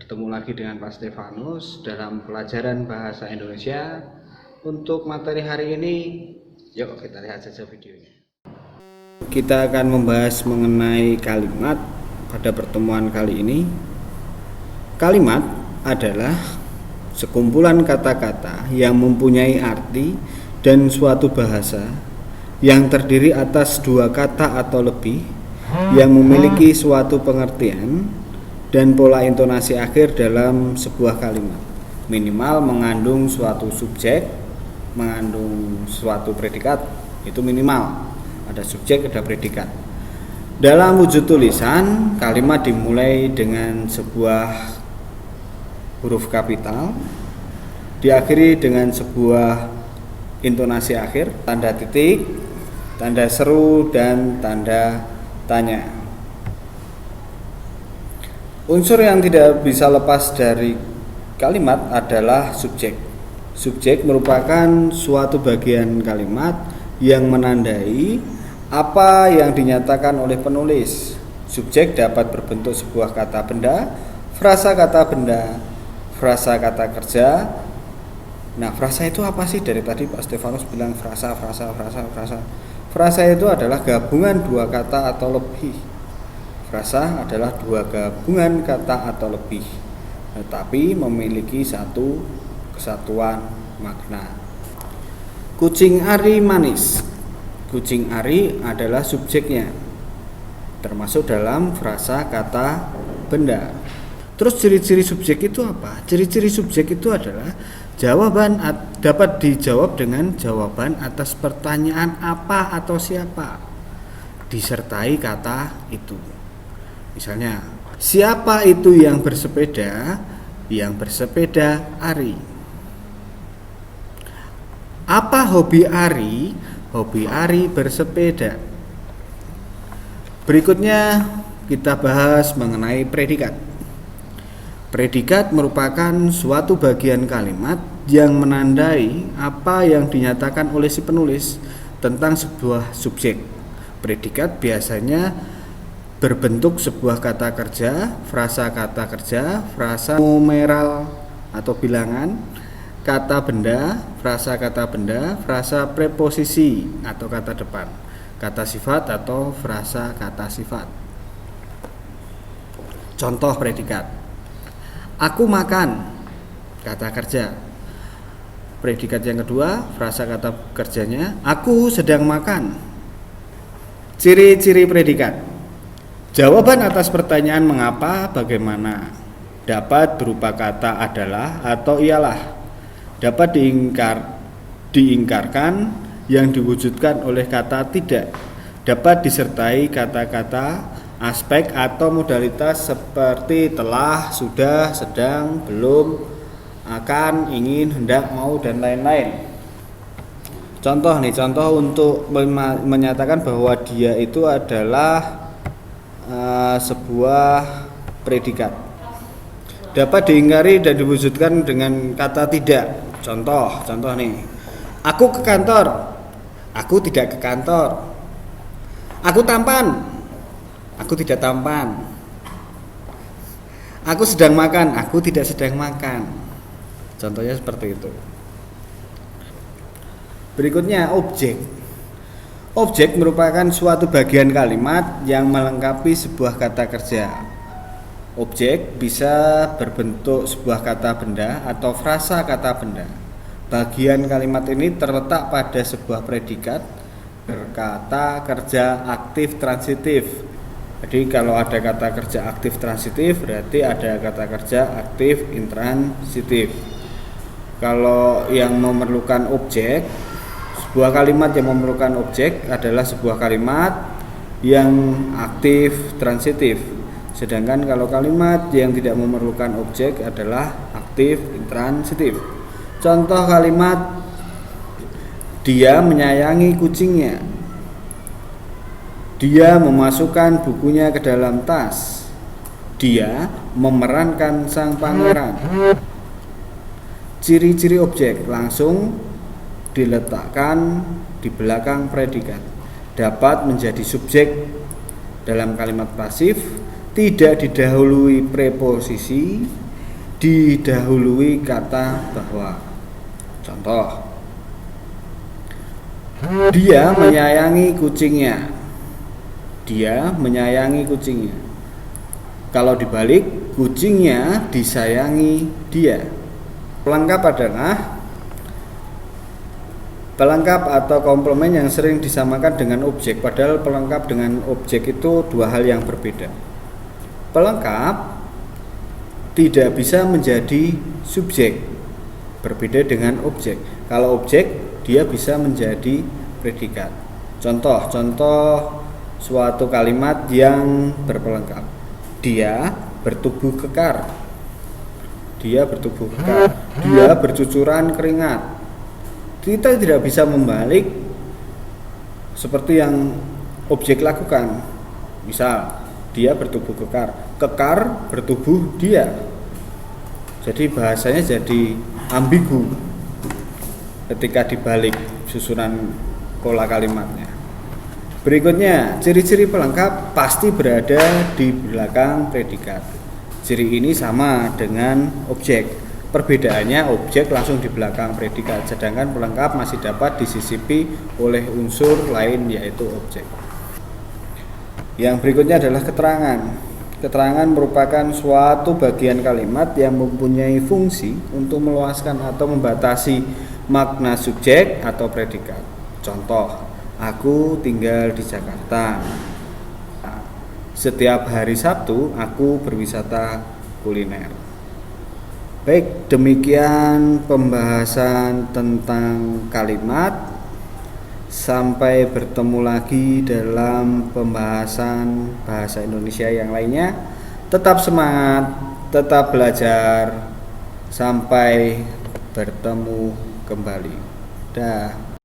Bertemu lagi dengan Pak Stefanus dalam pelajaran bahasa Indonesia. Untuk materi hari ini, yuk kita lihat saja videonya. Kita akan membahas mengenai kalimat pada pertemuan kali ini. Kalimat adalah sekumpulan kata-kata yang mempunyai arti dan suatu bahasa yang terdiri atas dua kata atau lebih yang memiliki suatu pengertian dan pola intonasi akhir dalam sebuah kalimat. Minimal mengandung suatu subjek, mengandung suatu predikat, itu minimal. Ada subjek, ada predikat. Dalam wujud tulisan, kalimat dimulai dengan sebuah huruf kapital, diakhiri dengan sebuah intonasi akhir, tanda titik, tanda seru, dan tanda tanya. Unsur yang tidak bisa lepas dari kalimat adalah subjek. Subjek merupakan suatu bagian kalimat yang menandai apa yang dinyatakan oleh penulis. Subjek dapat berbentuk sebuah kata benda, frasa kata benda, frasa kata kerja. Nah, frasa itu apa sih? Dari tadi Pak Stefanus bilang frasa. Frasa itu adalah gabungan dua kata atau lebih. Frasa adalah dua gabungan kata atau lebih, tetapi memiliki satu kesatuan makna. Kucing Ari manis. Kucing Ari adalah subjeknya, termasuk dalam frasa kata benda. Terus ciri-ciri subjek itu apa? Ciri-ciri subjek itu adalah jawaban dapat dijawab dengan jawaban atas pertanyaan apa atau siapa, disertai kata itu. Misalnya, siapa itu yang bersepeda? Yang bersepeda Ari. Apa hobi Ari? Hobi Ari bersepeda. Berikutnya kita bahas mengenai predikat. Predikat merupakan suatu bagian kalimat yang menandai apa yang dinyatakan oleh si penulis tentang sebuah subjek. Predikat biasanya berbentuk sebuah kata kerja, frasa kata kerja, frasa numeral atau bilangan, kata benda, frasa kata benda, frasa preposisi atau kata depan, kata sifat atau frasa kata sifat. Contoh predikat: aku makan, kata kerja. Predikat yang kedua, frasa kata kerjanya, aku sedang makan. Ciri-ciri predikat: jawaban atas pertanyaan mengapa, bagaimana. Dapat berupa kata adalah atau ialah. Dapat diingkarkan yang diwujudkan oleh kata tidak. Dapat disertai kata-kata, aspek atau modalitas seperti telah, sudah, sedang, belum, akan, ingin, hendak, mau, dan lain-lain. Contoh untuk menyatakan bahwa dia itu adalah sebuah predikat. Dapat diingkari dan diwujudkan dengan kata tidak. Contoh nih. Aku ke kantor. Aku tidak ke kantor. Aku tampan. Aku tidak tampan. Aku sedang makan. Aku tidak sedang makan. Contohnya seperti itu. Berikutnya objek. Objek merupakan suatu bagian kalimat yang melengkapi sebuah kata kerja. Objek bisa berbentuk sebuah kata benda atau frasa kata benda. Bagian kalimat ini terletak pada sebuah predikat berkata kerja aktif transitif. Jadi kalau ada kata kerja aktif transitif, berarti ada kata kerja aktif intransitif. Kalau yang memerlukan objek, sebuah kalimat yang memerlukan objek adalah sebuah kalimat yang aktif transitif. Sedangkan kalau kalimat yang tidak memerlukan objek adalah aktif intransitif. Contoh kalimat: dia menyayangi kucingnya. Dia memasukkan bukunya ke dalam tas. Dia memerankan sang pangeran. Ciri-ciri objek langsung diletakkan di belakang predikat. Dapat menjadi subjek dalam kalimat pasif, tidak didahului preposisi, didahului kata bahwa. Contoh, dia menyayangi kucingnya. Dia menyayangi kucingnya. Kalau dibalik, kucingnya disayangi dia. Pelengkap adalah pelengkap atau komplement yang sering disamakan dengan objek, padahal pelengkap dengan objek itu dua hal yang berbeda. Pelengkap tidak bisa menjadi subjek, berbeda dengan objek. Kalau objek, dia bisa menjadi predikat. Contoh suatu kalimat yang berpelengkap. Dia bertubuh kekar. Dia bertubuh kekar. Dia bercucuran keringat. Kita tidak bisa membalik seperti yang objek lakukan. Misal, dia bertubuh kekar. Kekar bertubuh dia. Jadi bahasanya jadi ambigu ketika dibalik susunan pola kalimatnya. Berikutnya, ciri-ciri pelengkap pasti berada di belakang predikat. Ciri ini sama dengan objek. Perbedaannya objek langsung di belakang predikat, sedangkan pelengkap masih dapat disisipi oleh unsur lain yaitu objek. Yang berikutnya adalah keterangan. Keterangan merupakan suatu bagian kalimat yang mempunyai fungsi untuk meluaskan atau membatasi makna subjek atau predikat. Contoh, aku tinggal di Jakarta. Setiap hari Sabtu aku berwisata kuliner. Baik, demikian pembahasan tentang kalimat. Sampai bertemu lagi dalam pembahasan bahasa Indonesia yang lainnya. Tetap semangat, tetap belajar. Sampai bertemu kembali. Dah.